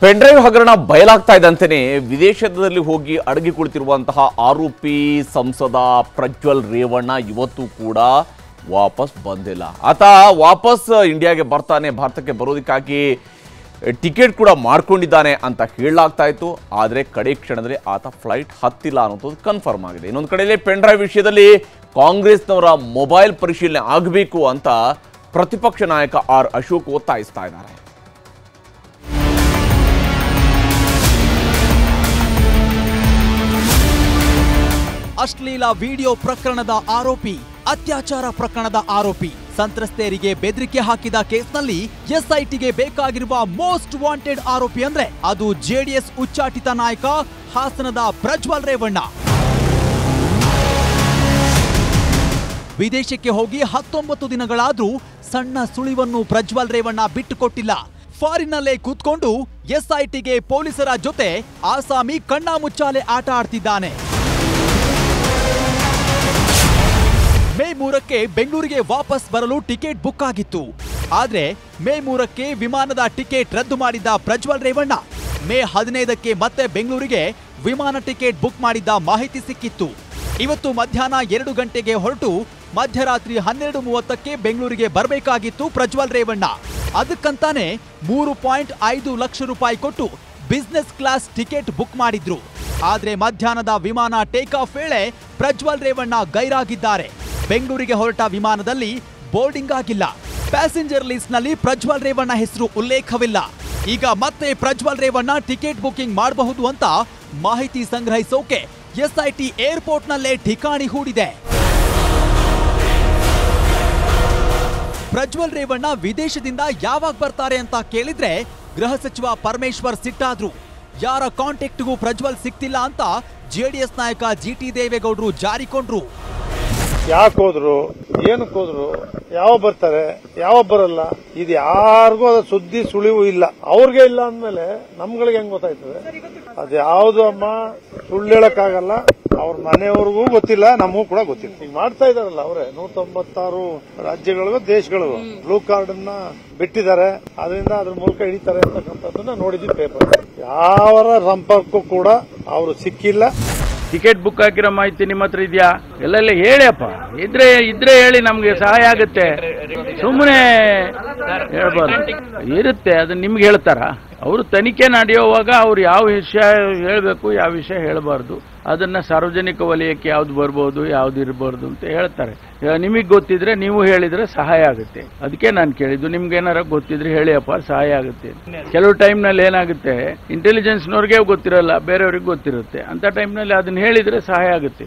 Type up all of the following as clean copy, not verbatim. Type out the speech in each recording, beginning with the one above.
Pen drive ಹಗರಣ ಬಯಲಾಗ್ತಾ ಇದ್ದಂತೆಯೇ ವಿದೇಶದಲ್ಲಿ ಹೋಗಿ ಅಡಗಿ ಕುಳಿತಿರುವಂತಹ ಆರೋಪಿ ಸಂಸದ ಪ್ರಜ್ವಲ್ ರೇವಣ್ಣ ಇವತ್ತು ಕೂಡ ವಾಪಸ್ ಬಂದಿಲ್ಲ. ಆತ ವಾಪಸ್ ಇಂಡಿಯಾಗೆ ಬರ್ತಾನೆ, ಭಾರತಕ್ಕೆ ಬರೋದಕ್ಕಾಗಿ ಟಿಕೆಟ್ ಕೂಡ ಮಾಡ್ಕೊಂಡಿದ್ದಾನೆ ಅಂತ ಹೇಳಲಾಗ್ತಾ ಇತ್ತು. ಆದರೆ ಕಡೆ ಕ್ಷಣದಲ್ಲಿ ಆತ ಫ್ಲೈಟ್ ಹತ್ತಿಲ್ಲ ಅನ್ನೋದು ಕನ್ಫರ್ಮ್ ಆಗಿದೆ. ಇನ್ನೊಂದು ಕಡೆಯಲ್ಲಿ ಪೆನ್ಡ್ರೈವ್ ವಿಷಯದಲ್ಲಿ ಕಾಂಗ್ರೆಸ್ನವರ ಮೊಬೈಲ್ ಪರಿಶೀಲನೆ ಆಗಬೇಕು ಅಂತ ಪ್ರತಿಪಕ್ಷ ನಾಯಕ ಆರ್ ಅಶೋಕ್ ಒತ್ತಾಯಿಸ್ತಾ ಇದ್ದಾರೆ. ಅಶ್ಲೀಲ ವಿಡಿಯೋ ಪ್ರಕರಣದ ಆರೋಪಿ, ಅತ್ಯಾಚಾರ ಪ್ರಕರಣದ ಆರೋಪಿ, ಸಂತ್ರಸ್ತೆಯರಿಗೆ ಬೆದರಿಕೆ ಹಾಕಿದ ಕೇಸ್ನಲ್ಲಿ ಎಸ್ಐಟಿಗೆ ಬೇಕಾಗಿರುವ ಮೋಸ್ಟ್ ವಾಂಟೆಡ್ ಆರೋಪಿ ಅಂದ್ರೆ ಅದು ಜೆಡಿಎಸ್ ಉಚ್ಚಾಟಿತ ನಾಯಕ ಹಾಸನದ ಪ್ರಜ್ವಲ್ ರೇವಣ್ಣ. ವಿದೇಶಕ್ಕೆ ಹೋಗಿ 19 ದಿನಗಳಾದ್ರೂ ಸಣ್ಣ ಸುಳಿವನ್ನು ಪ್ರಜ್ವಲ್ ರೇವಣ್ಣ ಬಿಟ್ಟುಕೊಟ್ಟಿಲ್ಲ. ಫಾರಿನ್ನಲ್ಲೇ ಕೂತ್ಕೊಂಡು ಎಸ್ಐಟಿಗೆ ಪೊಲೀಸರ ಜೊತೆ ಆಸಾಮಿ ಕಣ್ಣಾಮುಚ್ಚಾಲೆ ಆಟ ಆಡ್ತಿದ್ದಾನೆ. ಮೇ 3ಕ್ಕೆ ಬೆಂಗಳೂರಿಗೆ ವಾಪಸ್ ಬರಲು ಟಿಕೆಟ್ ಬುಕ್ ಆಗಿತ್ತು. ಆದ್ರೆ ಮೇ 3ಕ್ಕೆ ವಿಮಾನದ ಟಿಕೆಟ್ ರದ್ದು ಮಾಡಿದ್ದ ಪ್ರಜ್ವಲ್ ರೇವಣ್ಣ ಮೇ 15ಕ್ಕೆ ಮತ್ತೆ ಬೆಂಗಳೂರಿಗೆ ವಿಮಾನ ಟಿಕೆಟ್ ಬುಕ್ ಮಾಡಿದ್ದ ಮಾಹಿತಿ ಸಿಕ್ಕಿತ್ತು. ಇವತ್ತು ಮಧ್ಯಾಹ್ನ 2 ಗಂಟೆಗೆ ಹೊರಟು ಮಧ್ಯರಾತ್ರಿ 12:30ಕ್ಕೆ ಬೆಂಗಳೂರಿಗೆ ಬರಬೇಕಾಗಿತ್ತು ಪ್ರಜ್ವಲ್ ರೇವಣ್ಣ. ಅದಕ್ಕಂತಾನೆ 3.5 ಲಕ್ಷ ರೂಪಾಯಿ ಕೊಟ್ಟು ಬಿಸಿನೆಸ್ ಕ್ಲಾಸ್ ಟಿಕೆಟ್ ಬುಕ್ ಮಾಡಿದ್ರು. ಆದ್ರೆ ಮಧ್ಯಾಹ್ನದ ವಿಮಾನ ಟೇಕ್ ಆಫ್ ವೇಳೆ ಪ್ರಜ್ವಲ್ ರೇವಣ್ಣ ಗೈರಾಗಿದ್ದಾರೆ. ಬೆಂಗಳೂರಿಗೆ ಹೊರಟ ವಿಮಾನದಲ್ಲಿ ಬೋರ್ಡಿಂಗ್ ಆಗಿಲ್ಲ. ಪ್ಯಾಸೆಂಜರ್ ಲಿಸ್ಟ್ ನಲ್ಲಿ ಪ್ರಜ್ವಲ್ ರೇವಣ್ಣ ಹೆಸರು ಉಲ್ಲೇಖವಿಲ್ಲ. ಈಗ ಮತ್ತೆ ಪ್ರಜ್ವಲ್ ರೇವಣ್ಣ ಟಿಕೆಟ್ ಬುಕಿಂಗ್ ಮಾಡಬಹುದು ಅಂತ ಮಾಹಿತಿ ಸಂಗ್ರಹಿಸೋಕೆ ಎಸ್ಐಟಿ ಏರ್ಪೋರ್ಟ್ ನಲ್ಲೇ ಠಿಕಾಣಿ ಹೂಡಿದೆ. ಪ್ರಜ್ವಲ್ ರೇವಣ್ಣ ವಿದೇಶದಿಂದ ಯಾವಾಗ ಬರ್ತಾರೆ ಅಂತ ಕೇಳಿದ್ರೆ ಗೃಹ ಸಚಿವ ಪರಮೇಶ್ವರ್ ಸಿಟ್ಟಾದ್ರು. ಯಾರ ಕಾಂಟ್ಯಾಕ್ಟ್ಗೂ ಪ್ರಜ್ವಲ್ ಸಿಕ್ತಿಲ್ಲ ಅಂತ ಜೆಡಿಎಸ್ ನಾಯಕ ಜಿಟಿ ದೇವೇಗೌಡರು ಜಾರಿಕೊಂಡ್ರು. ಯಾಕೆ ಹೋದ್ರು, ಏನಕ್ಕೆ ಹೋದ್ರು, ಯಾವ ಬರ್ತಾರೆ, ಯಾವ ಬರಲ್ಲ, ಇದು ಯಾರಿಗೂ ಅದ ಸುದ್ದಿ ಸುಳಿವು ಇಲ್ಲ. ಅವ್ರಿಗೆ ಇಲ್ಲ ಅಂದ್ಮೇಲೆ ನಮ್ಗಳಿಗೆ ಹೆಂಗ್ ಗೊತ್ತಾಯ್ತದೆ? ಅದ್ಯಾವುದು ಅಮ್ಮ ಸುಳ್ಳು ಹೇಳಕ್ಕಾಗಲ್ಲ. ಅವ್ರ ಮನೆಯವ್ರಿಗೂ ಗೊತ್ತಿಲ್ಲ, ನಮಗೂ ಕೂಡ ಗೊತ್ತಿಲ್ಲ. ಈಗ ಮಾಡ್ತಾ ಇದಾರಲ್ಲ ಅವರೇ 196 ರಾಜ್ಯಗಳಿಗೂ ದೇಶಗಳಿಗೂ ಬ್ಲೂ ಕಾರ್ಡ್ ಅನ್ನ ಬಿಟ್ಟಿದ್ದಾರೆ. ಅದರಿಂದ ಅದ್ರ ಮೂಲಕ ಹಿಡಿತಾರೆ ಅಂತಕ್ಕಂಥದ್ದನ್ನ ನೋಡಿದ್ವಿ ಪೇಪರ್. ಯಾವರ ಸಂಪರ್ಕಕ್ಕೂ ಕೂಡ ಅವರು ಸಿಕ್ಕಿಲ್ಲ. ಟಿಕೆಟ್ ಬುಕ್ ಹಾಕಿರೋ ಮಾಹಿತಿ ನಿಮ್ಮ ಹತ್ರ ಇದೆಯಾ? ಎಲ್ಲೆಲ್ಲ ಹೇಳಿಯಪ್ಪ, ಇದ್ರೆ ಹೇಳಿ, ನಮ್ಗೆ ಸಹಾಯ ಆಗುತ್ತೆ. ಸುಮ್ಮನೆ ಹೇಳ್ಬಾರ್ದು. ಇರುತ್ತೆ, ಅದನ್ನ ನಿಮ್ಗೆ ಹೇಳ್ತಾರ? ಅವರು ತನಿಖೆ ನಡೆಯುವಾಗ ಅವ್ರು ಯಾವ ವಿಷಯ ಹೇಳಬೇಕು, ಯಾವ ವಿಷಯ ಹೇಳಬಾರ್ದು, ಅದನ್ನ ಸಾರ್ವಜನಿಕ ವಲಯಕ್ಕೆ ಯಾವ್ದು ಬರ್ಬೋದು, ಯಾವ್ದು ಇರಬಾರ್ದು ಅಂತ ಹೇಳ್ತಾರೆ. ನಿಮಗೆ ಗೊತ್ತಿದ್ರೆ ನೀವು ಹೇಳಿದ್ರೆ ಸಹಾಯ ಆಗುತ್ತೆ. ಅದಕ್ಕೆ ನಾನು ಕೇಳಿದ್ದು, ನಿಮ್ಗೆ ಏನಾರ ಗೊತ್ತಿದ್ರೆ ಹೇಳಿಯಪ್ಪ, ಸಹಾಯ ಆಗುತ್ತೆ. ಕೆಲವು ಟೈಮ್ನಲ್ಲಿ ಏನಾಗುತ್ತೆ, ಇಂಟೆಲಿಜೆನ್ಸ್ನವ್ರಿಗೆ ಗೊತ್ತಿರಲ್ಲ, ಬೇರೆಯವ್ರಿಗೆ ಗೊತ್ತಿರುತ್ತೆ. ಅಂತ ಟೈಮ್ನಲ್ಲಿ ಅದನ್ನ ಹೇಳಿದ್ರೆ ಸಹಾಯ ಆಗುತ್ತೆ.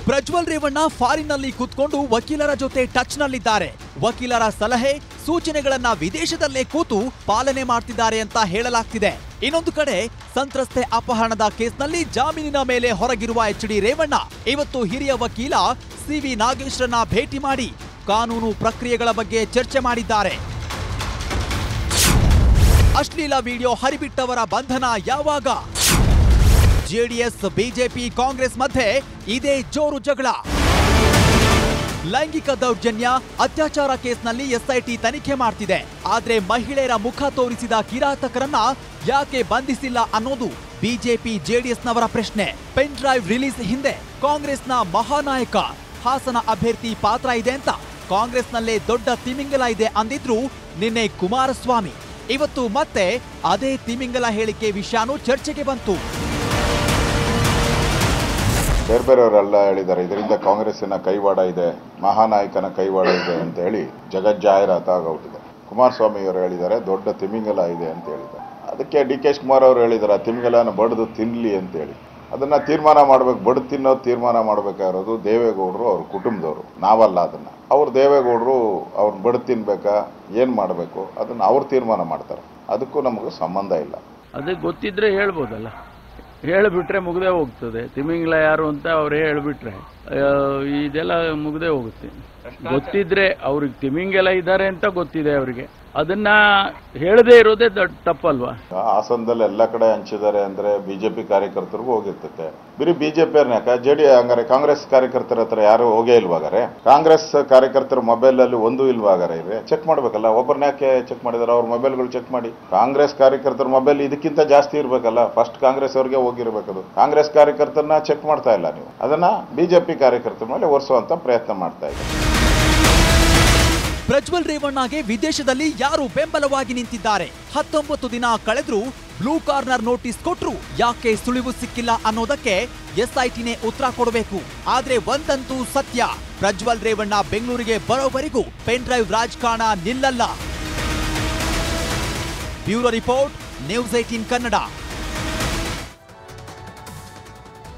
ಪ್ರಜ್ವಲ್ ರೇವಣ್ಣ ಫಾರಿನ್ನಲ್ಲಿ ಕೂತ್ಕೊಂಡು ವಕೀಲರ ಜೊತೆ ಟಚ್ ನಲ್ಲಿದ್ದಾರೆ. ವಕೀಲರ ಸಲಹೆ ಸೂಚನೆಗಳನ್ನ ವಿದೇಶದಲ್ಲೇ ಕೂತು ಪಾಲನೆ ಮಾಡ್ತಿದ್ದಾರೆ ಅಂತ ಹೇಳಲಾಗ್ತಿದೆ. ಇನ್ನೊಂದು ಕಡೆ ಸಂತ್ರಸ್ತೆ ಅಪಹರಣದ ಕೇಸ್ನಲ್ಲಿ ಜಾಮೀನಿನ ಮೇಲೆ ಹೊರಗಿರುವ ಎಚ್.ಡಿ. ರೇವಣ್ಣ ಇವತ್ತು ಹಿರಿಯ ವಕೀಲ ಸಿ.ವಿ. ನಾಗೇಶ್ರನ್ನ ಭೇಟಿ ಮಾಡಿ ಕಾನೂನು ಪ್ರಕ್ರಿಯೆಗಳ ಬಗ್ಗೆ ಚರ್ಚೆ ಮಾಡಿದ್ದಾರೆ. ಅಶ್ಲೀಲ ವಿಡಿಯೋ ಹರಿಬಿಟ್ಟವರ ಬಂಧನ ಯಾವಾಗ? ಜೆಡಿಎಸ್, ಬಿಜೆಪಿ, ಕಾಂಗ್ರೆಸ್ ಮಧ್ಯೆ ಇದೇ ಜೋರು ಜಗಳ. ಲೈಂಗಿಕ ದೌರ್ಜನ್ಯ, ಅತ್ಯಾಚಾರ ಕೇಸ್ನಲ್ಲಿ ಎಸ್ಐಟಿ ತನಿಖೆ ಮಾಡ್ತಿದೆ. ಆದ್ರೆ ಮಹಿಳೆಯರ ಮುಖ ತೋರಿಸಿದ ಕಿರಾತಕರನ್ನ ಯಾಕೆ ಬಂಧಿಸಿಲ್ಲ ಅನ್ನೋದು ಬಿಜೆಪಿ, ಜೆಡಿಎಸ್ನವರ ಪ್ರಶ್ನೆ. ಪೆನ್ ಡ್ರೈವ್ ರಿಲೀಸ್ ಹಿಂದೆ ಕಾಂಗ್ರೆಸ್ನ ಮಹಾನಾಯಕ ಹಾಸನ ಅಭ್ಯರ್ಥಿ ಪಾತ್ರ ಇದೆ ಅಂತ ಕಾಂಗ್ರೆಸ್ನಲ್ಲೇ ದೊಡ್ಡ ತಿಮಿಂಗಲ ಇದೆ ಅಂದಿದ್ರು ನಿನ್ನೆ ಕುಮಾರಸ್ವಾಮಿ. ಇವತ್ತು ಮತ್ತೆ ಅದೇ ತಿಮಿಂಗಲ ಹೇಳಿಕೆ ವಿಷಯನೂ ಚರ್ಚೆಗೆ ಬಂತು. ಬೇರೆ ಬೇರೆಯವರೆಲ್ಲ ಹೇಳಿದ್ದಾರೆ, ಇದರಿಂದ ಕಾಂಗ್ರೆಸ್ಸಿನ ಕೈವಾಡ ಇದೆ, ಮಹಾನಾಯಕನ ಕೈವಾಡ ಇದೆ ಅಂತ ಹೇಳಿ ಜಗಜ್ಜಾಹಿರಾತ ಆಗೋಗಿದೆ. ಕುಮಾರಸ್ವಾಮಿ ಅವರು ಹೇಳಿದ್ದಾರೆ ದೊಡ್ಡ ತಿಮಿಂಗಲ ಇದೆ ಅಂತ ಹೇಳಿದ್ದಾರೆ. ಅದಕ್ಕೆ ಡಿ.ಕೆ. ಶಿವಕುಮಾರ್ ಅವರು ಹೇಳಿದ್ದಾರೆ ತಿಮಿಂಗಲನ ಬಡ್ದು ತಿನ್ಲಿ ಅಂತ ಹೇಳಿ. ಅದನ್ನ ತೀರ್ಮಾನ ಮಾಡ್ಬೇಕು, ಬಡ್ದು ತಿನ್ನೋದು ತೀರ್ಮಾನ ಮಾಡ್ಬೇಕಾಗಿರೋದು ದೇವೇಗೌಡರು, ಅವ್ರ ಕುಟುಂಬದವರು, ನಾವಲ್ಲ. ಅದನ್ನ ಅವ್ರು ದೇವೇಗೌಡರು ಅವ್ರು ಬಡ್ದು ತಿನ್ಬೇಕಾ, ಏನ್ ಮಾಡಬೇಕು ಅದನ್ನ ಅವ್ರು ತೀರ್ಮಾನ ಮಾಡ್ತಾರೆ. ಅದಕ್ಕೂ ನಮಗೂ ಸಂಬಂಧ ಇಲ್ಲ. ಅದಕ್ಕೆ ಗೊತ್ತಿದ್ರೆ ಹೇಳ್ಬೋದಲ್ಲ, ಹೇಳಿಬಿಟ್ರೆ ಮುಗ್ದೇ ಹೋಗ್ತದೆ. ತಿಮಿಂಗ್ಲ ಯಾರು ಅಂತ ಅವರೇ ಹೇಳಿಬಿಟ್ರೆ ಇದೆಲ್ಲ ಮುಗ್ದೇ ಹೋಗುತ್ತೆ. ಗೊತ್ತಿದ್ರೆ ಅವ್ರಿಗೆ ತಿಮಿಂಗೆಲ್ಲ ಇದ್ದಾರೆ ಅಂತ ಗೊತ್ತಿದೆ ಅವರಿಗೆ, ಅದನ್ನ ಹೇಳದೇ ಇರೋದೇ ದೊಡ್ಡ ತಪ್ಪಲ್ವಾ? ಹಾಸನದಲ್ಲಿ ಎಲ್ಲ ಕಡೆ ಹಂಚಿದ್ದಾರೆ ಅಂದ್ರೆ ಬಿಜೆಪಿ ಕಾರ್ಯಕರ್ತರಿಗೂ ಹೋಗಿರ್ತೈತೆ. ಬರೀ ಬಿಜೆಪಿ ಹಂಗಾರೆ ಕಾಂಗ್ರೆಸ್ ಕಾರ್ಯಕರ್ತರ ಹತ್ರ ಯಾರು ಹೋಗೇ ಇಲ್ವಾಗಾರೆ? ಕಾಂಗ್ರೆಸ್ ಕಾರ್ಯಕರ್ತರ ಮೊಬೈಲ್ ಅಲ್ಲಿ ಒಂದು ಇಲ್ವಾಗಾರೆ? ಇವೆ ಚೆಕ್ ಮಾಡ್ಬೇಕಲ್ಲ. ಒಬ್ಬರನ್ನ ಯಾಕೆ ಚೆಕ್ ಮಾಡಿದಾರೆ? ಅವ್ರ ಮೊಬೈಲ್ಗಳು ಚೆಕ್ ಮಾಡಿ. ಕಾಂಗ್ರೆಸ್ ಕಾರ್ಯಕರ್ತರ ಮೊಬೈಲ್ ಇದಕ್ಕಿಂತ ಜಾಸ್ತಿ ಇರ್ಬೇಕಲ್ಲ. ಫಸ್ಟ್ ಕಾಂಗ್ರೆಸ್ ಅವ್ರಿಗೆ ಹೋಗಿರ್ಬೇಕದು. ಕಾಂಗ್ರೆಸ್ ಕಾರ್ಯಕರ್ತರನ್ನ ಚೆಕ್ ಮಾಡ್ತಾ ಇಲ್ಲ ನೀವು. ಅದನ್ನ ಬಿಜೆಪಿ ಕಾರ್ಯಕರ್ತರ ಮೇಲೆ ಒರೆಸುವಂತ ಪ್ರಯತ್ನ ಮಾಡ್ತಾ ಇದ್ದಾರೆ. ಪ್ರಜ್ವಲ್ ರೇವಣ್ಣಗೆ ವಿದೇಶದಲ್ಲಿ ಯಾರು ಬೆಂಬಲವಾಗಿ ನಿಂತಿದ್ದಾರೆ? 19 ದಿನ ಕಳೆದ್ರೂ ಬ್ಲೂ ಕಾರ್ನರ್ ನೋಟಿಸ್ ಕೊಟ್ರು ಯಾಕೆ ಸುಳಿವು ಸಿಕ್ಕಿಲ್ಲ ಅನ್ನೋದಕ್ಕೆ ಎಸ್ಐಟಿನೇ ಉತ್ತರ ಕೊಡಬೇಕು. ಆದ್ರೆ ಒಂದಂತೂ ಸತ್ಯ, ಪ್ರಜ್ವಲ್ ರೇವಣ್ಣ ಬೆಂಗಳೂರಿಗೆ ಬರೋವರೆಗೂ ಪೆನ್ ಡ್ರೈವ್ ರಾಜಕಾರಣ ನಿಲ್ಲಲ್ಲ. Bureau report, news 18 Kannada.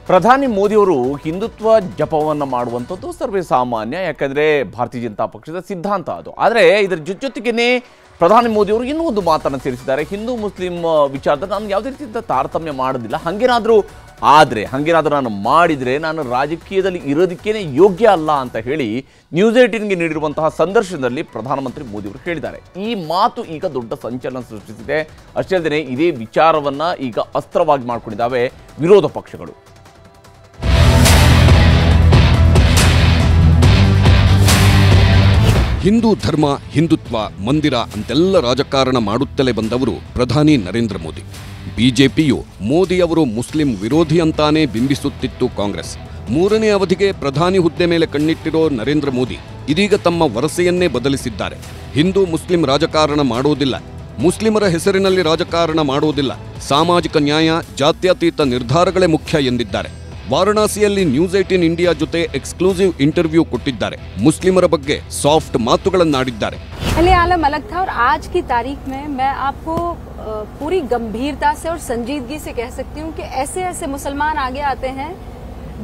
ಪ್ರಧಾನಿ ಮೋದಿಯವರು ಹಿಂದುತ್ವ ಜಪವನ್ನು ಮಾಡುವಂಥದ್ದು ಸರ್ವೇ ಸಾಮಾನ್ಯ, ಯಾಕಂದರೆ ಭಾರತೀಯ ಜನತಾ ಪಕ್ಷದ ಸಿದ್ಧಾಂತ ಅದು. ಆದರೆ ಇದರ ಜೊತೆಗೇ ಪ್ರಧಾನಿ ಮೋದಿಯವರು ಇನ್ನೂ ಒಂದು ಮಾತನ್ನು ಸೇರಿಸಿದ್ದಾರೆ. ಹಿಂದೂ ಮುಸ್ಲಿಂ ವಿಚಾರದಲ್ಲಿ ನಾನು ಯಾವುದೇ ರೀತಿಯಿಂದ ತಾರತಮ್ಯ ಮಾಡೋದಿಲ್ಲ, ಹಾಗೇನಾದರೂ ನಾನು ಮಾಡಿದರೆ ನಾನು ರಾಜಕೀಯದಲ್ಲಿ ಇರೋದಕ್ಕೇನೆ ಯೋಗ್ಯ ಅಲ್ಲ ಅಂತ ಹೇಳಿ ನ್ಯೂಸ್ 18ಗೆ ನೀಡಿರುವಂತಹ ಸಂದರ್ಶನದಲ್ಲಿ ಪ್ರಧಾನಮಂತ್ರಿ ಮೋದಿಯವರು ಹೇಳಿದ್ದಾರೆ. ಈ ಮಾತು ಈಗ ದೊಡ್ಡ ಸಂಚಲನ ಸೃಷ್ಟಿಸಿದೆ. ಅಷ್ಟೇ ಅಲ್ಲದೆ ಇದೇ ವಿಚಾರವನ್ನು ಈಗ ಅಸ್ತ್ರವಾಗಿ ಮಾಡಿಕೊಂಡಿದ್ದಾವೆ ವಿರೋಧ ಪಕ್ಷಗಳು. ಹಿಂದೂ ಧರ್ಮ, ಹಿಂದುತ್ವ, ಮಂದಿರ ಅಂತೆಲ್ಲ ರಾಜಕಾರಣ ಮಾಡುತ್ತಲೇ ಬಂದವರು ಪ್ರಧಾನಿ ನರೇಂದ್ರ ಮೋದಿ. ಬಿಜೆಪಿಯು ಮೋದಿಯವರು ಮುಸ್ಲಿಂ ವಿರೋಧಿ ಅಂತಾನೇ ಬಿಂಬಿಸುತ್ತಿತ್ತು ಕಾಂಗ್ರೆಸ್. 3ನೇ ಅವಧಿಗೆ ಪ್ರಧಾನಿ ಹುದ್ದೆ ಮೇಲೆ ಕಣ್ಣಿಟ್ಟಿರೋ ನರೇಂದ್ರ ಮೋದಿ ಇದೀಗ ತಮ್ಮ ವರಸೆಯನ್ನೇ ಬದಲಿಸಿದ್ದಾರೆ. ಹಿಂದೂ ಮುಸ್ಲಿಂ ರಾಜಕಾರಣ ಮಾಡೋದಿಲ್ಲ, ಮುಸ್ಲಿಮರ ಹೆಸರಿನಲ್ಲಿ ರಾಜಕಾರಣ ಮಾಡೋದಿಲ್ಲ, ಸಾಮಾಜಿಕ ನ್ಯಾಯ, ಜಾತ್ಯತೀತ ನಿರ್ಧಾರಗಳೇ ಮುಖ್ಯ ಎಂದಿದ್ದಾರೆ. ವಾರಣಾಸಿಯಲ್ಲಿ ನ್ಯೂಸ್ 18 ಇಂಡಿಯಾ ಜೊತೆ ಎಕ್ಸ್ಕ್ಲೂಸಿವ್ ಇಂಟರ್ವ್ಯೂ ಕೊಟ್ಟಿದ್ದಾರೆ. ಮುಸ್ಲಿಮರ ಬಗ್ಗೆ ಸಾಫ್ಟ್ ಮಾತುಗಳನ್ನಾಡಿದ್ದಾರೆ. पहले आलम अलग था और आज की तारीख में मैं आपको पूरी गंभीरता से और संजीदगी से कह सकती हूँ कि ऐसे ऐसे मुसलमान आगे आते हैं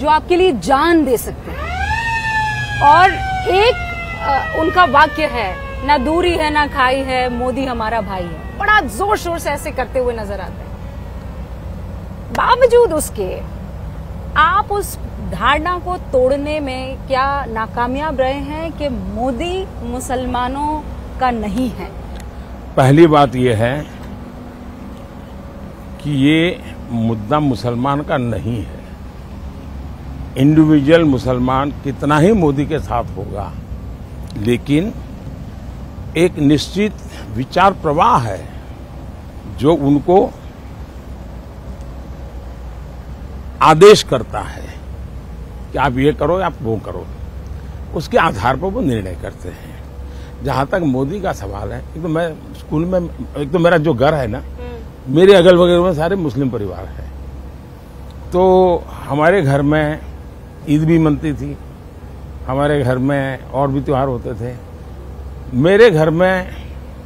जो आपके लिए जान दे सकते हैं. और एक उनका वाक्य है, ना दूरी है ना खाई है, मोदी हमारा भाई है. बड़ा जोर शोर से ऐसे करते हुए नजर आते हैं. बावजूद उसके आप उस धारणा को तोड़ने में क्या नाकामयाब रहे हैं कि मोदी मुसलमानों का नहीं है? पहली बात यह है कि ये मुद्दा मुसलमान का नहीं है. इंडिविजुअल मुसलमान कितना ही मोदी के साथ होगा, लेकिन एक निश्चित विचार प्रवाह है जो उनको आदेश करता है कि आप ये करो या आप वो करो. उसके आधार पर वो निर्णय करते हैं. जहां तक मोदी का सवाल है, एक तो मैं स्कूल में, एक तो मेरा जो घर है ना, मेरे अगल बगल में सारे मुस्लिम परिवार है. तो हमारे घर में ईद भी मनती थी, हमारे घर में और भी त्योहार होते थे. मेरे घर में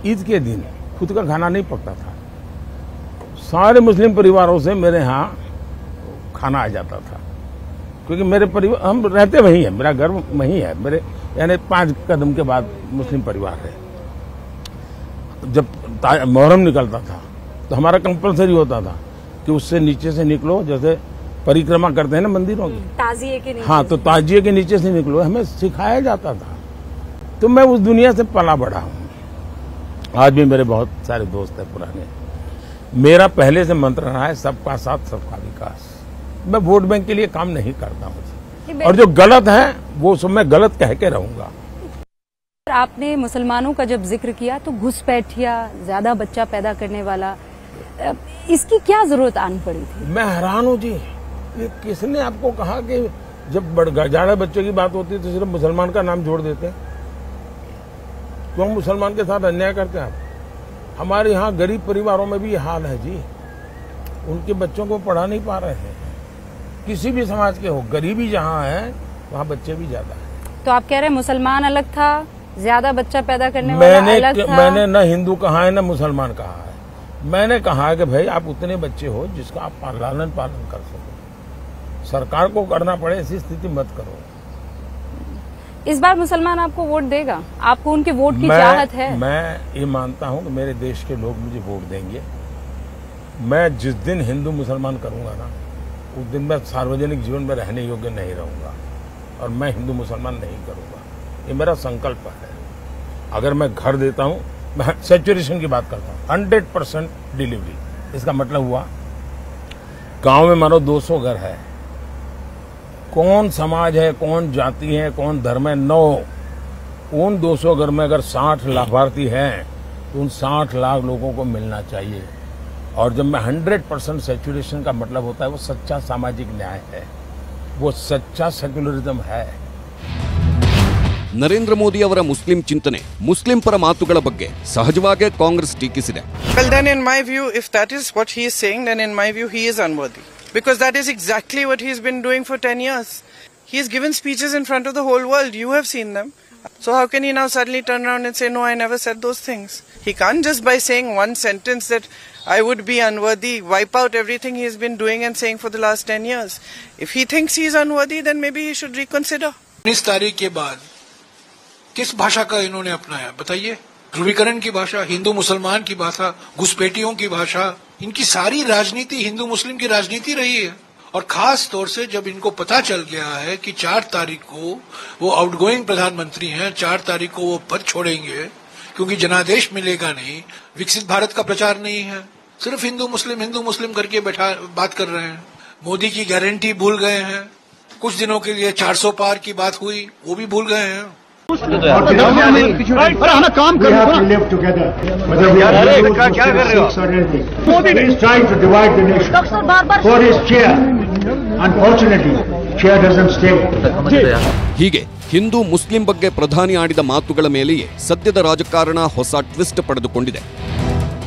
ईद के दिन खुद का खाना नहीं पकता था. सारे मुस्लिम परिवारों से मेरे यहाँ खाना आ जाता था, क्योंकि मेरे परिवार, हम रहते वहीं है, मेरा घर वहीं है, मेरे यानी 5 कदम के बाद मुस्लिम परिवार है. जब मुहर्रम निकलता था तो हमारा कंपलसरी होता था कि उससे नीचे से निकलो, जैसे परिक्रमा करते हैं ना मंदिरों की, ताजिए के नीचे. हाँ, तो ताजिए के नीचे से निकलो, हमें सिखाया जाता था. तो मैं उस दुनिया से पला बढ़ा हूँ. आज भी मेरे बहुत सारे दोस्त हैं पुराने. मेरा पहले से मंत्र रहा है, सबका साथ सबका विकास. मैं वोट बैंक के लिए काम नहीं करता हूँ, और जो गलत है वो सब मैं गलत कह के रहूंगा. आपने मुसलमानों का जब जिक्र किया तो घुसपैठिया, ज्यादा बच्चा पैदा करने वाला, इसकी क्या जरूरत आन पड़ी थी? मैं हैरान हूँ जी, ये किसने आपको कहा कि जब जाड़े बच्चे की बात होती है तो सिर्फ मुसलमान का नाम जोड़ देते हैं? क्यों मुसलमान के साथ अन्याय करते हैं आप? हमारे यहाँ गरीब परिवारों में भी ये हाल है जी. उनके बच्चों को पढ़ा नहीं पा रहे हैं. किसी भी समाज के हो, गरीबी जहाँ है वहाँ बच्चे भी ज्यादा है. तो आप कह रहे हैं मुसलमान अलग था, ज्यादा बच्चा पैदा करने वाला अलग था? मैंने न हिंदू कहा है न मुसलमान कहा है. मैंने कहा है कि भाई आप उतने बच्चे हो जिसका आप लालन पालन कर सको. सरकार को करना पड़े ऐसी स्थिति मत करो. इस बार मुसलमान आपको वोट देगा? आपको उनके वोट की चाहत है? मैं ये मानता हूँ कि मेरे देश के लोग मुझे वोट देंगे. मैं जिस दिन हिंदू मुसलमान करूंगा ना, उस दिन मैं सार्वजनिक जीवन में रहने योग्य नहीं रहूंगा, और मैं हिंदू मुसलमान नहीं करूंगा. ये मेरा संकल्प है. अगर मैं घर देता हूं सैचुरेशन की बात करता हूँ, 100% डिलीवरी। इसका मतलब हुआ गांव में मानो 200 घर है, कौन समाज है, कौन जाति है, कौन धर्म है, 9 उन 200 घर में अगर 60 लाभार्थी हैं तो उन 60 लाख लोगों को मिलना चाहिए। और जब मैं 100% सैचुरेशन का मतलब होता है वो सच्चा सामाजिक न्याय है, वो सच्चा सेक्युलरिज्म है। ನರೇಂದ್ರ ಮೋದಿ ಅವರ ಮುಸ್ಲಿಂ ಚಿಂತನೆ, ಮುಸ್ಲಿಂ ಪರ ಮಾತುಗಳ ಬಗ್ಗೆ ಸಹಜವಾಗೇ Congress ಟೀಕಿಸಿದೆ. Well, then in my view, if that is what he is saying, then in my view he is unworthy. Because that is exactly what he has been doing for 10 years. He has given speeches in front of the whole world. You have seen them. So how can he now suddenly turn around and say, no, I never said those things? He can't just by saying one sentence that I would be unworthy, wipe out everything he has been doing and saying for the last 10 years. If he thinks he is unworthy, then maybe he should reconsider. 19 तारीख के बाद किस भाषा का इन्होंने अपनाया बताइए? ध्रुवीकरण की भाषा, हिंदू मुसलमान की भाषा, घुसपैठियों की भाषा, इनकी सारी राजनीति हिंदू मुस्लिम की राजनीति रही है। और खास तौर से जब इनको पता चल गया है कि 4 तारीख को वो आउटगोइंग प्रधानमंत्री हैं, 4 तारीख को वो पद छोड़ेंगे क्योंकि जनादेश मिलेगा नहीं, विकसित भारत का प्रचार नहीं है, सिर्फ हिंदू मुस्लिम करके बैठा बात कर रहे हैं। मोदी की गारंटी भूल गए हैं, कुछ दिनों के लिए 400 पार की बात हुई वो भी भूल गए हैं। हमें काम करना लिव टुगेदर, मतलब क्या कर रहे हो? Modi is trying to divide the nation for his chair. Unfortunately chair doesn't stay. ಹೀಗೆ ಹಿಂದೂ ಮುಸ್ಲಿಂ ಬಗ್ಗೆ ಪ್ರಧಾನಿ ಆಡಿದ ಮಾತುಗಳ ಮೇಲೆಯೇ ಸದ್ಯದ ರಾಜಕಾರಣ ಹೊಸ ಟ್ವಿಸ್ಟ್ ಪಡೆದುಕೊಂಡಿದೆ.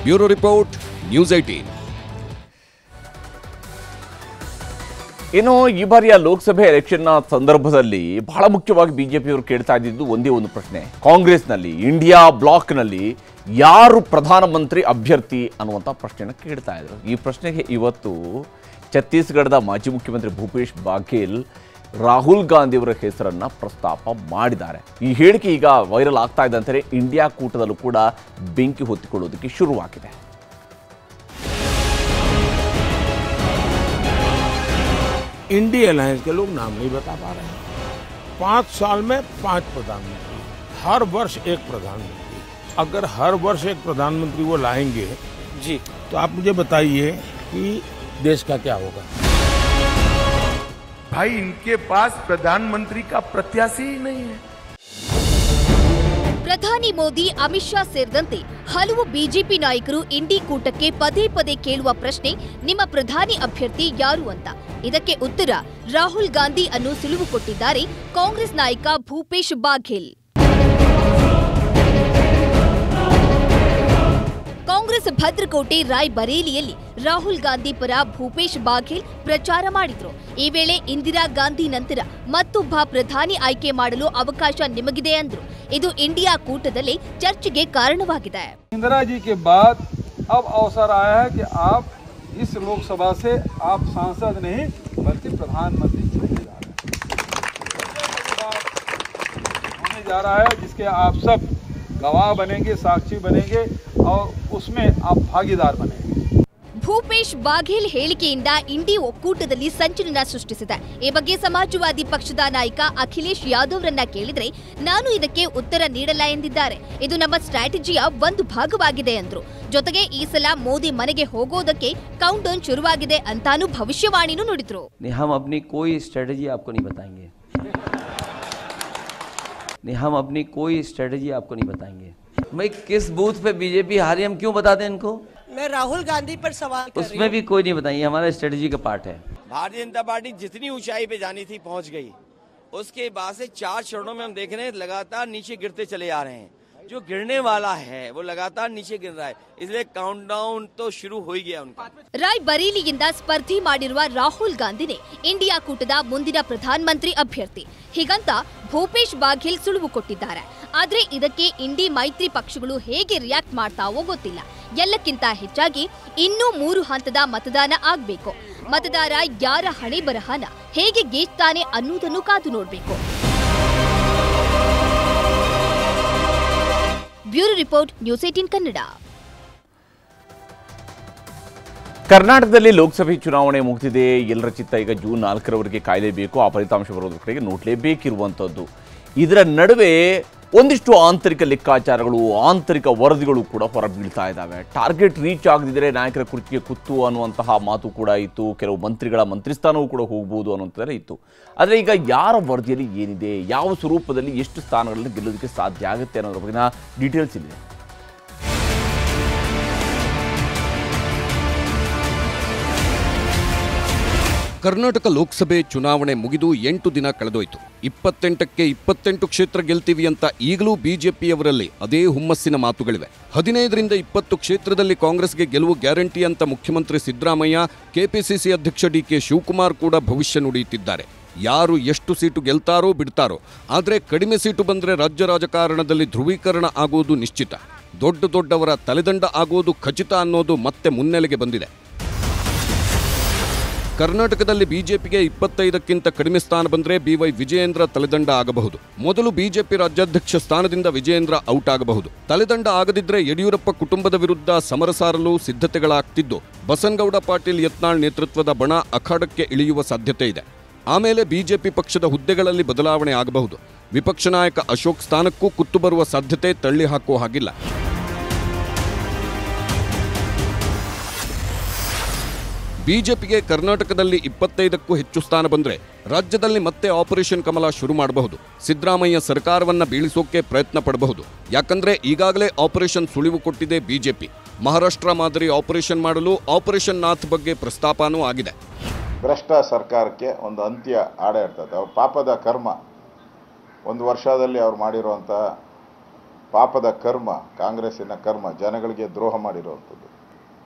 Bureau report, news 18. ಇನ್ನು ಈ ಬಾರಿಯ ಲೋಕಸಭೆ ಎಲೆಕ್ಷನ್ನ ಸಂದರ್ಭದಲ್ಲಿ ಬಹಳ ಮುಖ್ಯವಾಗಿ ಬಿಜೆಪಿಯವರು ಕೇಳ್ತಾ ಇದ್ದಿದ್ದು ಒಂದೇ ಒಂದು ಪ್ರಶ್ನೆ, ಕಾಂಗ್ರೆಸ್ನಲ್ಲಿ ಇಂಡಿಯಾ ಬ್ಲಾಕ್ನಲ್ಲಿ ಯಾರು ಪ್ರಧಾನಮಂತ್ರಿ ಅಭ್ಯರ್ಥಿ ಅನ್ನುವಂಥ ಪ್ರಶ್ನೆಯನ್ನು ಕೇಳ್ತಾ ಇದ್ರು. ಈ ಪ್ರಶ್ನೆಗೆ ಇವತ್ತು ಛತ್ತೀಸ್ಗಢದ ಮಾಜಿ ಮುಖ್ಯಮಂತ್ರಿ ಭೂಪೇಶ್ ಬಾಘೇಲ್ ರಾಹುಲ್ ಗಾಂಧಿಯವರ ಹೆಸರನ್ನು ಪ್ರಸ್ತಾಪ ಮಾಡಿದ್ದಾರೆ. ಈ ಹೇಳಿಕೆ ಈಗ ವೈರಲ್ ಆಗ್ತಾ ಇದ್ದಂತೆ ಇಂಡಿಯಾ ಕೂಟದಲ್ಲೂ ಕೂಡ ಬೆಂಕಿ ಹೊತ್ತಿಕೊಳ್ಳೋದಕ್ಕೆ ಶುರುವಾಗಿದೆ. इंडिया अलायंस के लोग नाम नहीं बता पा रहे हैं। 5 साल में 5 प्रधानमंत्री, हर वर्ष एक प्रधानमंत्री। अगर हर वर्ष एक प्रधानमंत्री वो लाएंगे जी, तो आप मुझे बताइए कि देश का क्या होगा? भाई इनके पास प्रधानमंत्री का प्रत्याशी ही नहीं है। ಪ್ರಧಾನಿ ಮೋದಿ, ಅಮಿತ್ ಶಾ ಸೇರಿದಂತೆ ಹಲವು ಬಿಜೆಪಿ ನಾಯಕರು ಇಂಡಿ ಕೂಟಕ್ಕೆ ಪದೇ ಪದೇ ಕೇಳುವ ಪ್ರಶ್ನೆ ನಿಮ್ಮ ಪ್ರಧಾನಿ ಅಭ್ಯರ್ಥಿ ಯಾರು ಅಂತ. ಇದಕ್ಕೆ ಉತ್ತರ ರಾಹುಲ್ ಗಾಂಧಿ ಅನ್ನು ಸುಳುವು ಕೊಟ್ಟಿದ್ದಾರೆ ಕಾಂಗ್ರೆಸ್ ನಾಯಕ ಭೂಪೇಶ್ ಬಾಘೇಲ್. ಕಾಂಗ್ರೆಸ್ ಭದ್ರಕೋಟೆ ರಾಯ್ಬರೇಲಿಯಲ್ಲಿ ರಾಹುಲ್ ಗಾಂಧಿ ಪರ ಭೂಪೇಶ್ ಬಾಘೇಲ್ ಪ್ರಚಾರ ಮಾಡಿದ್ರು. ಈ ವೇಳೆ ಇಂದಿರಾ ಗಾಂಧಿ ನಂತರ ಮತ್ತೊಬ್ಬ ಪ್ರಧಾನಿ ಆಯ್ಕೆ ಮಾಡಲು ಅವಕಾಶ ನಿಮಗಿದೆ ಅಂದ್ರು. ಇದು ಇಂಡಿಯಾ ಕೂಟದಲ್ಲಿ ಚರ್ಚೆಗೆ ಕಾರಣವಾಗಿದೆ. इंदिरा जी के बाद अब अवसर आया है कि आप इस लोकसभा से आप सांसद नहीं बल्कि प्रधानमंत्री होने जा रहा है, जिसके आप सब गवाह बनेंगे, साक्षी बनेंगे और उसमें आप भागीदार बनेंगे. ಭೂಪೇಶ್ ಬಾಘೇಲ್ ಹೇಳಿಕೆಯಿಂದ ಇಂಡಿ ಒಕ್ಕೂಟದಲ್ಲಿ ಸಂಚಲನ ಸೃಷ್ಟಿಸಿದೆ. ಈ ಬಗ್ಗೆ ಸಮಾಜವಾದಿ ಪಕ್ಷದ ನಾಯಕ ಅಖಿಲೇಶ್ ಯಾದವ್ರನ್ನ ಕೇಳಿದ್ರೆ ನಾನು ಇದಕ್ಕೆ ಉತ್ತರ ನೀಡಲ್ಲ ಎಂದಿದ್ದಾರೆ. ಇದು ನಮ್ಮ ಸ್ಟ್ರಾಟಜಿಯ ಒಂದು ಭಾಗವಾಗಿದೆ ಎಂದ್ರು. ಜೊತೆಗೆ ಈ ಸಲ ಮೋದಿ ಮನೆಗೆ ಹೋಗೋದಕ್ಕೆ ಕೌಂಟ್ ಡೌನ್ ಶುರುವಾಗಿದೆ ಅಂತಾನು ಭವಿಷ್ಯವಾಣಿನೂ ನುಡಿದ್ರು. हम अपनी कोई स्ट्रेटजी आपको नहीं बताएंगे, हम अपनी कोई स्ट्रेटजी आपको नहीं बताएंगे। भाई किस बूथ पे बीजेपी हारी हम क्यों बता दें इनको? मैं राहुल गांधी पर सवाल कर रही हूं। उसमें भी कोई नहीं बताइए, हमारा स्ट्रेटजी का पार्ट है। भारतीय जनता पार्टी जितनी ऊंचाई पे जानी थी पहुंच गई। उसके बाद से 4 चरणों में हम देख रहे हैं लगातार नीचे गिरते चले आ रहे हैं। जो गिरने वाला है वो लगातार नीचे गिर रहा है, इसलिए काउंटडाउन तो शुरू हो ही गया उनका. ರಾಯ್ಬರೇಲಿಯಿಂದ ಸ್ಪರ್ಧೆ ಮಾಡಿರುವ ರಾಹುಲ್ ಗಾಂಧಿನೇ ಇಂಡಿಯಾ ಕೂಟದ ಮುಂದಿನ ಪ್ರಧಾನಮಂತ್ರಿ ಅಭ್ಯರ್ಥಿ. ಹೀಗಂತ ಭೂಪೇಶ್ ಬಾಘೇಲ್ ಸುಳುವು ಕೊಟ್ಟಿದ್ದಾರೆ. ಆದ್ರೆ ಇದಕ್ಕೆ ಇಂಡಿ ಮೈತ್ರಿ ಪಕ್ಷಗಳು ಹೇಗೆ ರಿಯಾಕ್ಟ್ ಮಾಡ್ತಾವೋ ಗೊತ್ತಿಲ್ಲ. ಎಲ್ಲಕ್ಕಿಂತ ಹೆಚ್ಚಾಗಿ ಇನ್ನೂ 3 ಹಂತದ ಮತದಾನ ಆಗ್ಬೇಕು. ಮತದಾರ ಯಾರ ಹಣೆ ಬರಹನ ಹೇಗೆ ಗೇಚ್ತಾನೆ ಅನ್ನೋದನ್ನು ಕಾದು ನೋಡಬೇಕು. Bureau report, news 18 Kannada. ಕರ್ನಾಟಕದಲ್ಲಿ ಲೋಕಸಭೆ ಚುನಾವಣೆ ಮುಗಿದಿದೆ. ಎಲ್ಲರ ಚಿತ್ತ ಈಗ ಜೂನ್ 4ರವರೆಗೆ ಕಾಯಲೇಬೇಕು. ಆ ಫಲಿತಾಂಶ ಬರೋದ್ರ ಕಡೆಗೆ ನೋಡಲೇಬೇಕಿರುವಂಥದ್ದು. ಇದರ ನಡುವೆ ಒಂದಿಷ್ಟು ಆಂತರಿಕ ಲೆಕ್ಕಾಚಾರಗಳು, ಆಂತರಿಕ ವರದಿಗಳು ಕೂಡ ಹೊರಬೀಳ್ತಾ ಇದ್ದಾವೆ. ಟಾರ್ಗೆಟ್ ರೀಚ್ ಆಗದಿದ್ದರೆ ನಾಯಕರ ಕುರ್ಚಿಗೆ ಕುತ್ತು ಅನ್ನುವಂತಹ ಮಾತು ಕೂಡ ಇತ್ತು. ಕೆಲವು ಮಂತ್ರಿಗಳ ಮಂತ್ರಿಸ್ಥಾನವೂ ಕೂಡ ಹೋಗ್ಬೋದು ಅನ್ನೋಂಥದ್ದೇ ಇತ್ತು. ಆದರೆ ಈಗ ಯಾರ ವರದಿಯಲ್ಲಿ ಏನಿದೆ, ಯಾವ ಸ್ವರೂಪದಲ್ಲಿ ಎಷ್ಟು ಸ್ಥಾನಗಳನ್ನು ಗೆಲ್ಲೋದಕ್ಕೆ ಸಾಧ್ಯ ಆಗುತ್ತೆ ಅನ್ನೋದ್ರ ಬಗ್ಗೆನ ಡೀಟೇಲ್ಸ್ ಇದೆ. ಕರ್ನಾಟಕ ಲೋಕಸಭೆ ಚುನಾವಣೆ ಮುಗಿದು 8 ದಿನ ಕಳೆದೋಯ್ತು. 28ಕ್ಕೆ 28 ಕ್ಷೇತ್ರ ಗೆಲ್ತೀವಿ ಅಂತ ಈಗಲೂ ಬಿಜೆಪಿಯವರಲ್ಲಿ ಅದೇ ಹುಮ್ಮಸ್ಸಿನ ಮಾತುಗಳಿವೆ. 15ರಿಂದ 20 ಕ್ಷೇತ್ರದಲ್ಲಿ ಕಾಂಗ್ರೆಸ್ಗೆ ಗೆಲುವು ಗ್ಯಾರಂಟಿ ಅಂತ ಮುಖ್ಯಮಂತ್ರಿ ಸಿದ್ದರಾಮಯ್ಯ, ಕೆಪಿಸಿಸಿ ಅಧ್ಯಕ್ಷ ಡಿಕೆ ಶಿವಕುಮಾರ್ ಕೂಡ ಭವಿಷ್ಯ ನುಡಿಯುತ್ತಿದ್ದಾರೆ. ಯಾರು ಎಷ್ಟು ಸೀಟು ಗೆಲ್ತಾರೋ ಬಿಡ್ತಾರೋ, ಆದರೆ ಕಡಿಮೆ ಸೀಟು ಬಂದರೆ ರಾಜ್ಯ ರಾಜಕಾರಣದಲ್ಲಿ ಧ್ರುವೀಕರಣ ಆಗೋದು ನಿಶ್ಚಿತ, ದೊಡ್ಡವರ ತಲೆದಂಡ ಆಗೋದು ಖಚಿತ ಅನ್ನೋದು ಮತ್ತೆ ಮುನ್ನೆಲೆಗೆ ಬಂದಿದೆ. ಕರ್ನಾಟಕದಲ್ಲಿ ಬಿಜೆಪಿಗೆ 25ಕ್ಕಿಂತ ಕಡಿಮೆ ಸ್ಥಾನ ಬಂದರೆ ಬಿವೈ ವಿಜಯೇಂದ್ರ ತಲೆದಂಡ ಆಗಬಹುದು. ಮೊದಲು ಬಿಜೆಪಿ ರಾಜ್ಯಾಧ್ಯಕ್ಷ ಸ್ಥಾನದಿಂದ ವಿಜಯೇಂದ್ರ ಔಟ್ ಆಗಬಹುದು. ತಲೆದಂಡ ಆಗದಿದ್ದರೆ ಯಡಿಯೂರಪ್ಪ ಕುಟುಂಬದ ವಿರುದ್ಧ ಸಮರ ಸಾರಲು ಸಿದ್ಧತೆಗಳಾಗ್ತಿದ್ದು, ಬಸನಗೌಡ ಪಾಟೀಲ್ ಯತ್ನಾಳ್ ನೇತೃತ್ವದ ಬಣ ಅಖಾಡಕ್ಕೆ ಇಳಿಯುವ ಸಾಧ್ಯತೆ ಇದೆ. ಆಮೇಲೆ ಬಿಜೆಪಿ ಪಕ್ಷದ ಹುದ್ದೆಗಳಲ್ಲಿ ಬದಲಾವಣೆ ಆಗಬಹುದು. ವಿಪಕ್ಷ ನಾಯಕ ಅಶೋಕ್ ಸ್ಥಾನಕ್ಕೂ ಕುತ್ತು ಬರುವ ಸಾಧ್ಯತೆ ತಳ್ಳಿ ಹಾಕುವ ಹಾಗಿಲ್ಲ. ಬಿಜೆಪಿಗೆ ಕರ್ನಾಟಕದಲ್ಲಿ 25ಕ್ಕೂ ಹೆಚ್ಚು ಸ್ಥಾನ ಬಂದರೆ ರಾಜ್ಯದಲ್ಲಿ ಮತ್ತೆ ಆಪರೇಷನ್ ಕಮಲ ಶುರು ಮಾಡಬಹುದು. ಸಿದ್ದರಾಮಯ್ಯ ಸರ್ಕಾರವನ್ನ ಬೀಳಿಸೋಕೆ ಪ್ರಯತ್ನ ಪಡಬಹುದು. ಯಾಕಂದ್ರೆ ಈಗಾಗಲೇ ಆಪರೇಷನ್ ಸುಳಿವು ಕೊಟ್ಟಿದೆ ಬಿಜೆಪಿ. ಮಹಾರಾಷ್ಟ್ರ ಮಾದರಿ ಆಪರೇಷನ್ ಮಾಡಲು ಆಪರೇಷನ್ ನಾಥ್ ಬಗ್ಗೆ ಪ್ರಸ್ತಾಪನೂ ಆಗಿದೆ. ಭ್ರಷ್ಟ ಸರ್ಕಾರಕ್ಕೆ ಒಂದು ಅಂತ್ಯ ಆಡೇ ಇರ್ತದೆ. ಅವ್ರ ಪಾಪದ ಕರ್ಮ, ಒಂದು ವರ್ಷದಲ್ಲಿ ಅವ್ರು ಮಾಡಿರುವಂಥ ಪಾಪದ ಕರ್ಮ, ಕಾಂಗ್ರೆಸ್ಸಿನ ಕರ್ಮ, ಜನಗಳಿಗೆ ದ್ರೋಹ ಮಾಡಿರುವಂಥದ್ದು.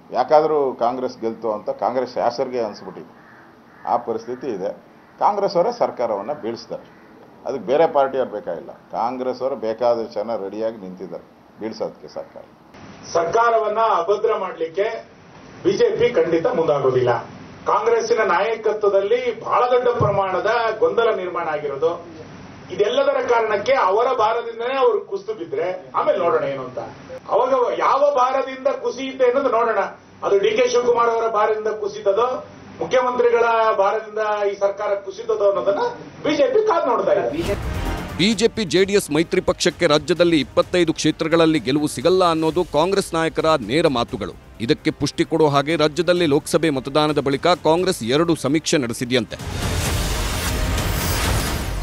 ಯಾಕಾದರೂ ಕಾಂಗ್ರೆಸ್ ಗೆಲ್ತು ಅಂತ ಕಾಂಗ್ರೆಸ್ ಶಾಸಕರಿಗೆ ಅನಿಸ್ಬಿಟ್ಟಿದೆ. ಆ ಪರಿಸ್ಥಿತಿ ಇದೆ. ಕಾಂಗ್ರೆಸ್ ಅವರೇ ಸರ್ಕಾರವನ್ನು ಬೀಳಿಸ್ತಾರೆ. ಅದಕ್ಕೆ ಬೇರೆ ಪಾರ್ಟಿಯವ್ರು ಬೇಕಾಗಿಲ್ಲ. ಕಾಂಗ್ರೆಸ್ ಅವರು ಬೇಕಾದಷ್ಟು ಜನ ರೆಡಿಯಾಗಿ ನಿಂತಿದ್ದಾರೆ ಬೀಳಿಸೋದಕ್ಕೆ ಸರ್ಕಾರವನ್ನ ಅಭದ್ರ ಮಾಡಲಿಕ್ಕೆ ಬಿಜೆಪಿ ಖಂಡಿತ ಮುಂದಾಗೋದಿಲ್ಲ. ಕಾಂಗ್ರೆಸ್ಸಿನ ನಾಯಕತ್ವದಲ್ಲಿ ಬಹಳ ದೊಡ್ಡ ಪ್ರಮಾಣದ ಗೊಂದಲ ನಿರ್ಮಾಣ ಆಗಿರೋದು. ಇದೆಲ್ಲದರ ಕಾರಣಕ್ಕೆ ಅವರ ಭಾರದಿಂದನೇ ಅವರು ಕುಸಿದು ಬಿದ್ರೆ ಆಮೇಲೆ ನೋಡೋಣ ಏನು ಅಂತ. ಅವಾಗ ಯಾವ ಭಾರದಿಂದ ಕುಸಿಯುತ್ತೆ ಅನ್ನೋದು ನೋಡೋಣ. ಅದು ಡಿ ಕೆ ಶಿವಕುಮಾರ್ ಅವರ ಭಾರದಿಂದ ಕುಸಿತದೋ, ಮುಖ್ಯಮಂತ್ರಿಗಳ ಭಾರದಿಂದ ಈ ಸರ್ಕಾರ ಕುಸಿತದೋ ಅನ್ನೋದನ್ನ ಬಿಜೆಪಿ ಕಾದು ನೋಡ್ತಾ ಇದೆ. ಬಿಜೆಪಿ ಜೆಡಿಎಸ್ ಮೈತ್ರಿ ಪಕ್ಷಕ್ಕೆ ರಾಜ್ಯದಲ್ಲಿ 25 ಕ್ಷೇತ್ರಗಳಲ್ಲಿ ಗೆಲುವು ಸಿಗಲ್ಲ ಅನ್ನೋದು ಕಾಂಗ್ರೆಸ್ ನಾಯಕರ ನೇರ ಮಾತುಗಳು. ಇದಕ್ಕೆ ಪುಷ್ಟಿ ಕೊಡೋ ಹಾಗೆ ರಾಜ್ಯದಲ್ಲಿ ಲೋಕಸಭೆ ಮತದಾನದ ಬಳಿಕ ಕಾಂಗ್ರೆಸ್ 2 ಸಮೀಕ್ಷೆ ನಡೆಸಿದೆಯಂತೆ.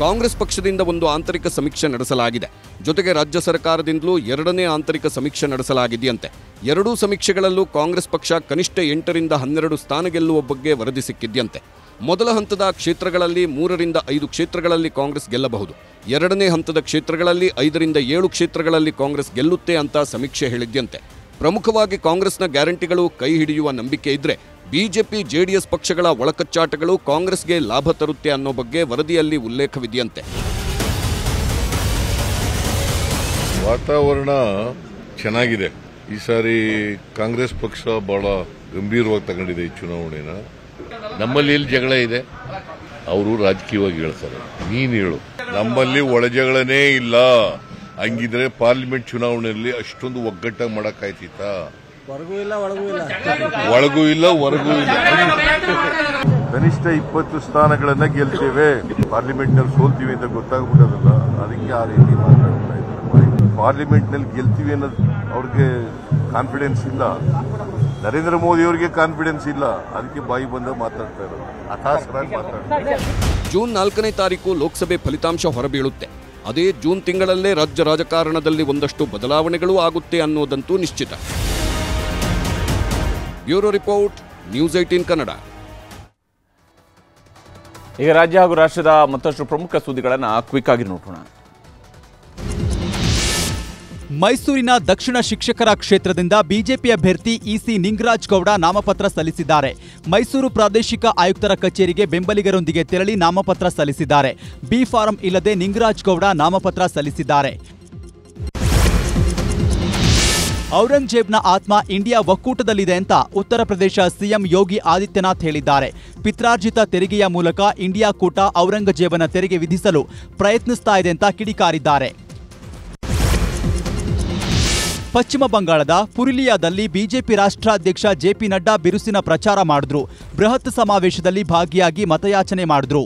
ಕಾಂಗ್ರೆಸ್ ಪಕ್ಷದಿಂದ ಒಂದು ಆಂತರಿಕ ಸಮೀಕ್ಷೆ ನಡೆಸಲಾಗಿದೆ. ಜೊತೆಗೆ ರಾಜ್ಯ ಸರ್ಕಾರದಿಂದಲೂ 2ನೇ ಆಂತರಿಕ ಸಮೀಕ್ಷೆ ನಡೆಸಲಾಗಿದೆಯಂತೆ. ಎರಡೂ ಸಮೀಕ್ಷೆಗಳಲ್ಲೂ ಕಾಂಗ್ರೆಸ್ ಪಕ್ಷ ಕನಿಷ್ಠ 8ರಿಂದ 12 ಸ್ಥಾನ ಗೆಲ್ಲುವ ಬಗ್ಗೆ ವರದಿ ಸಿಕ್ಕಿದೆಯಂತೆ. ಮೊದಲ ಹಂತದ ಕ್ಷೇತ್ರಗಳಲ್ಲಿ 3ರಿಂದ 5 ಕ್ಷೇತ್ರಗಳಲ್ಲಿ ಕಾಂಗ್ರೆಸ್ ಗೆಲ್ಲಬಹುದು. 2ನೇ ಹಂತದ ಕ್ಷೇತ್ರಗಳಲ್ಲಿ 5ರಿಂದ 7 ಕ್ಷೇತ್ರಗಳಲ್ಲಿ ಕಾಂಗ್ರೆಸ್ ಗೆಲ್ಲುತ್ತೆ ಅಂತ ಸಮೀಕ್ಷೆ ಹೇಳಿದ್ಯಂತೆ. ಪ್ರಮುಖವಾಗಿ ಕಾಂಗ್ರೆಸ್ನ ಗ್ಯಾರಂಟಿಗಳು ಕೈ ಹಿಡಿಯುವ ನಂಬಿಕೆ ಇದ್ರೆ ಬಿಜೆಪಿ ಜೆಡಿಎಸ್ ಪಕ್ಷಗಳ ಒಳಕಚ್ಚಾಟಗಳು ಕಾಂಗ್ರೆಸ್ಗೆ ಲಾಭ ತರುತ್ತೆ ಅನ್ನೋ ಬಗ್ಗೆ ವರದಿಯಲ್ಲಿ ಉಲ್ಲೇಖವಿದೆಯಂತೆ. ವಾತಾವರಣ ಚೆನ್ನಾಗಿದೆ. ಈ ಸಾರಿ ಕಾಂಗ್ರೆಸ್ ಪಕ್ಷ ಬಹಳ ಗಂಭೀರವಾಗಿ ತಗೊಂಡಿದೆ ಈ ಚುನಾವಣೆನ. ನಮ್ಮಲ್ಲಿ ಎಲ್ಲಿ ಜಗಳ ಇದೆ, ಅವರು ರಾಜಕೀಯವಾಗಿ ಹೇಳ್ತಾರೆ. ನೀನು ಹೇಳು, ನಮ್ಮಲ್ಲಿ ಒಳಜಗಳನೇ ಇಲ್ಲ. ಹಂಗಿದ್ರೆ ಪಾರ್ಲಿಮೆಂಟ್ ಚುನಾವಣೆಯಲ್ಲಿ ಅಷ್ಟೊಂದು ಒಗ್ಗಟ್ಟಾಗಿ ಮಾಡಕ್ಕಾಯ್ತಿತ್ತ? ಒಳಗೂ ಇಲ್ಲ ಹೊರಗೂ ಇಲ್ಲ. ಕನಿಷ್ಠ 20 ಸ್ಥಾನಗಳನ್ನ ಗೆಲ್ತೇವೆ, ಪಾರ್ಲಿಮೆಂಟ್ ನಲ್ಲಿ ಸೋಲ್ತೀವಿ ಅಂತ ಗೊತ್ತಾಗ್ಬಿಟ್ಟದಲ್ಲ, ಅದಕ್ಕೆ ಆ ರೀತಿ ಮಾತಾಡ್ತಾ ಇದ್ದಾರೆ. ಪಾರ್ಲಿಮೆಂಟ್ ನಲ್ಲಿ ಗೆಲ್ತೀವಿ ಅನ್ನೋದು ಅವ್ರಿಗೆ ಕಾನ್ಫಿಡೆನ್ಸ್ ಇಲ್ಲ. ನರೇಂದ್ರ ಮೋದಿ ಅವರಿಗೆ ಕಾನ್ಫಿಡೆನ್ಸ್ ಇಲ್ಲ. ಅದಕ್ಕೆ ಬಾಯಿ ಬಂದ ಮಾತಾಡ್ತಾ ಇರೋದು, ಹತಾಶರಾಗಿ ಮಾತಾಡ್ತಾರೆ. ಜೂನ್ 4ನೇ ತಾರೀಕು ಲೋಕಸಭೆ ಫಲಿತಾಂಶ ಹೊರಬೀಳುತ್ತೆ. ಅದೇ ಜೂನ್ ತಿಂಗಳಲ್ಲೇ ರಾಜ್ಯ ರಾಜಕಾರಣದಲ್ಲಿ ಒಂದಷ್ಟು ಬದಲಾವಣೆಗಳೂ ಆಗುತ್ತೆ ಅನ್ನೋದಂತೂ ನಿಶ್ಚಿತ. Bureau report, news 18 Kannada. ಈಗ ರಾಜ್ಯ ಹಾಗೂ ರಾಷ್ಟ್ರದ ಮತ್ತಷ್ಟು ಪ್ರಮುಖ ಸುದ್ದಿಗಳನ್ನು ಕ್ವಿಕ್ ಆಗಿ ನೋಡೋಣ. ಮೈಸೂರಿನ ದಕ್ಷಿಣ ಶಿಕ್ಷಕರ ಕ್ಷೇತ್ರದಿಂದ ಬಿಜೆಪಿ ಅಭ್ಯರ್ಥಿ ಇಸಿ ನಿಂಗರಾಜ್ ಗೌಡ ನಾಮಪತ್ರ ಸಲ್ಲಿಸಿದ್ದಾರೆ. ಮೈಸೂರು ಪ್ರಾದೇಶಿಕ ಆಯುಕ್ತರ ಕಚೇರಿಗೆ ಬೆಂಬಲಿಗರೊಂದಿಗೆ ತೆರಳಿ ನಾಮಪತ್ರ ಸಲ್ಲಿಸಿದ್ದಾರೆ. ಬಿ ಫಾರಂ ಇಲ್ಲದೆ ನಿಂಗರಾಜ್ ಗೌಡ ನಾಮಪತ್ರ ಸಲ್ಲಿಸಿದ್ದಾರೆ. ಔರಂಗಜೇಬ್ನ ಆತ್ಮ ಇಂಡಿಯಾ ಒಕ್ಕೂಟದಲ್ಲಿದೆ ಅಂತ ಉತ್ತರ ಪ್ರದೇಶ ಸಿಎಂ ಯೋಗಿ ಆದಿತ್ಯನಾಥ್ ಹೇಳಿದ್ದಾರೆ. ಪಿತ್ರಾರ್ಜಿತ ತೆರಿಗೆಯ ಮೂಲಕ ಇಂಡಿಯಾ ಕೂಟ ಔರಂಗಜೇಬನ ತೆರಿಗೆ ವಿಧಿಸಲು ಪ್ರಯತ್ನಿಸ್ತಾ ಇದೆ ಅಂತ ಕಿಡಿಕಾರಿದ್ದಾರೆ. ಪಶ್ಚಿಮ ಬಂಗಾಳದ ಪುರುಲಿಯಾದಲ್ಲಿ ಬಿಜೆಪಿ ರಾಷ್ಟ್ರಾಧ್ಯಕ್ಷ ಜೆಪಿ ನಡ್ಡಾ ಬಿರುಸಿನ ಪ್ರಚಾರ ಮಾಡಿದ್ರು. ಬೃಹತ್ ಸಮಾವೇಶದಲ್ಲಿ ಭಾಗಿಯಾಗಿ ಮತಯಾಚನೆ ಮಾಡಿದ್ರು.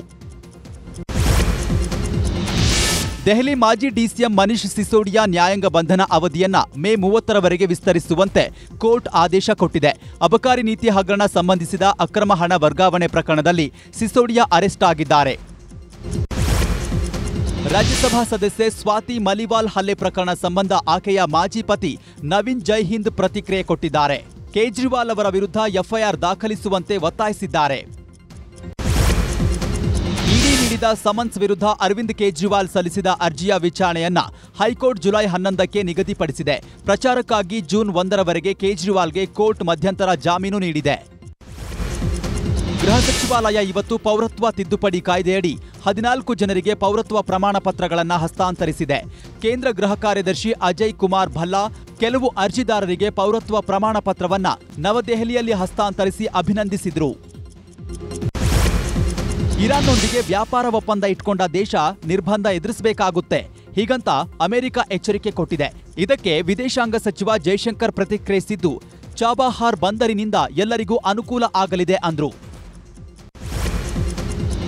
ದೆಹಲಿ ಮಾಜಿ ಡಿಸಿಎಂ ಮನೀಶ್ ಸಿಸೋಡಿಯಾ ನ್ಯಾಯಾಂಗ ಬಂಧನ ಅವಧಿಯನ್ನ ಮೇ 30ರವರೆಗೆ ವಿಸ್ತರಿಸುವಂತೆ ಕೋರ್ಟ್ ಆದೇಶ ಕೊಟ್ಟಿದೆ. ಅಬಕಾರಿ ನೀತಿ ಹಗರಣ ಸಂಬಂಧಿಸಿದ ಅಕ್ರಮ ಹಣ ವರ್ಗಾವಣೆ ಪ್ರಕರಣದಲ್ಲಿ ಸಿಸೋಡಿಯಾ ಅರೆಸ್ಟ್ ಆಗಿದ್ದಾರೆ. ರಾಜ್ಯಸಭಾ ಸದಸ್ಯೆ ಸ್ವಾತಿ ಮಲಿವಾಲ್ ಹಲ್ಲೆ ಪ್ರಕರಣ ಸಂಬಂಧ ಆಕೆಯ ಮಾಜಿ ಪತಿ ನವೀನ್ ಜೈಹಿಂದ್ ಪ್ರತಿಕ್ರಿಯೆ ಕೊಟ್ಟಿದ್ದಾರೆ. ಕೇಜ್ರಿವಾಲ್ ಅವರ ವಿರುದ್ಧ ಎಫ್ಐಆರ್ ದಾಖಲಿಸುವಂತೆ ಒತ್ತಾಯಿಸಿದ್ದಾರೆ. ಇಡಿ ನೀಡಿದ ಸಮನ್ಸ್ ವಿರುದ್ಧ ಅರವಿಂದ್ ಕೇಜ್ರಿವಾಲ್ ಸಲ್ಲಿಸಿದ ಅರ್ಜಿಯ ವಿಚಾರಣೆಯನ್ನ ಹೈಕೋರ್ಟ್ ಜುಲೈ 11ಕ್ಕೆ ನಿಗದಿಪಡಿಸಿದೆ. ಪ್ರಚಾರಕ್ಕಾಗಿ ಜೂನ್ 1ರವರೆಗೆ ಕೇಜ್ರಿವಾಲ್ಗೆ ಕೋರ್ಟ್ ಮಧ್ಯಂತರ ಜಾಮೀನು ನೀಡಿದೆ. ಗೃಹ ಸಚಿವಾಲಯ ಇವತ್ತು ಪೌರತ್ವ ತಿದ್ದುಪಡಿ ಕಾಯ್ದೆಯಡಿ 14 ಜನರಿಗೆ ಪೌರತ್ವ ಪ್ರಮಾಣ ಪತ್ರಗಳನ್ನು ಹಸ್ತಾಂತರಿಸಿದೆ. ಕೇಂದ್ರ ಗೃಹ ಕಾರ್ಯದರ್ಶಿ ಅಜಯ್ ಕುಮಾರ್ ಭಲ್ಲಾ ಕೆಲವು ಅರ್ಜಿದಾರರಿಗೆ ಪೌರತ್ವ ಪ್ರಮಾಣ ಪತ್ರವನ್ನ ನವದೆಹಲಿಯಲ್ಲಿ ಹಸ್ತಾಂತರಿಸಿ ಅಭಿನಂದಿಸಿದ್ರು. ಇರಾನ್ನೊಂದಿಗೆ ವ್ಯಾಪಾರ ಒಪ್ಪಂದ ಇಟ್ಕೊಂಡ ದೇಶ ನಿರ್ಬಂಧ ಎದುರಿಸಬೇಕಾಗುತ್ತೆ, ಹೀಗಂತ ಅಮೆರಿಕ ಎಚ್ಚರಿಕೆ ಕೊಟ್ಟಿದೆ. ಇದಕ್ಕೆ ವಿದೇಶಾಂಗ ಸಚಿವ ಜೈಶಂಕರ್ ಪ್ರತಿಕ್ರಿಯಿಸಿದ್ದು, ಚಾಬಹಾರ್ ಬಂದರಿನಿಂದ ಎಲ್ಲರಿಗೂ ಅನುಕೂಲ ಆಗಲಿದೆ ಅಂದ್ರು.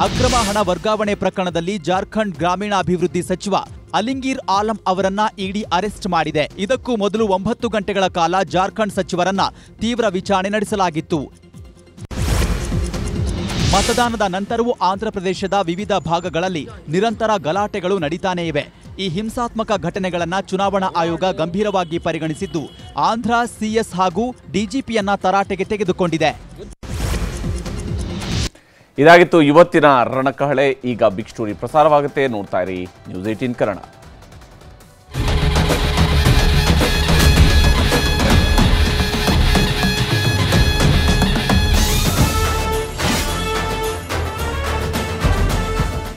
ಅಕ್ರಮ ಹಣ ವರ್ಗಾವಣೆ ಪ್ರಕರಣದಲ್ಲಿ ಜಾರ್ಖಂಡ್ ಗ್ರಾಮೀಣಾಭಿವೃದ್ಧಿ ಸಚಿವ ಅಲಿಂಗೀರ್ ಆಲಂ ಅವರನ್ನ ಇಡಿ ಅರೆಸ್ಟ್ ಮಾಡಿದೆ. ಇದಕ್ಕೂ ಮೊದಲು 9 ಗಂಟೆಗಳ ಕಾಲ ಜಾರ್ಖಂಡ್ ಸಚಿವರನ್ನ ತೀವ್ರ ವಿಚಾರಣೆ ನಡೆಸಲಾಗಿತ್ತು. ಮತದಾನದ ನಂತರವೂ ಆಂಧ್ರಪ್ರದೇಶದ ವಿವಿಧ ಭಾಗಗಳಲ್ಲಿ ನಿರಂತರ ಗಲಾಟೆಗಳು ನಡೀತಾನೇ ಇವೆ. ಈ ಹಿಂಸಾತ್ಮಕ ಘಟನೆಗಳನ್ನು ಚುನಾವಣಾ ಆಯೋಗ ಗಂಭೀರವಾಗಿ ಪರಿಗಣಿಸಿದ್ದು, ಆಂಧ್ರ ಸಿಎಸ್ ಹಾಗೂ ಡಿಜಿಪಿಯನ್ನ ತರಾಟೆಗೆ ತೆಗೆದುಕೊಂಡಿದೆ. ಇದಾಗಿತ್ತು ಇವತ್ತಿನ ರಣಕಹಳೆ. ಈಗ ಬಿಗ್ ಸ್ಟೋರಿ ಪ್ರಸಾರವಾಗುತ್ತೆ. ನೋಡ್ತಾ ಇರಿ ನ್ಯೂಸ್ 18 ಕನ್ನಡ.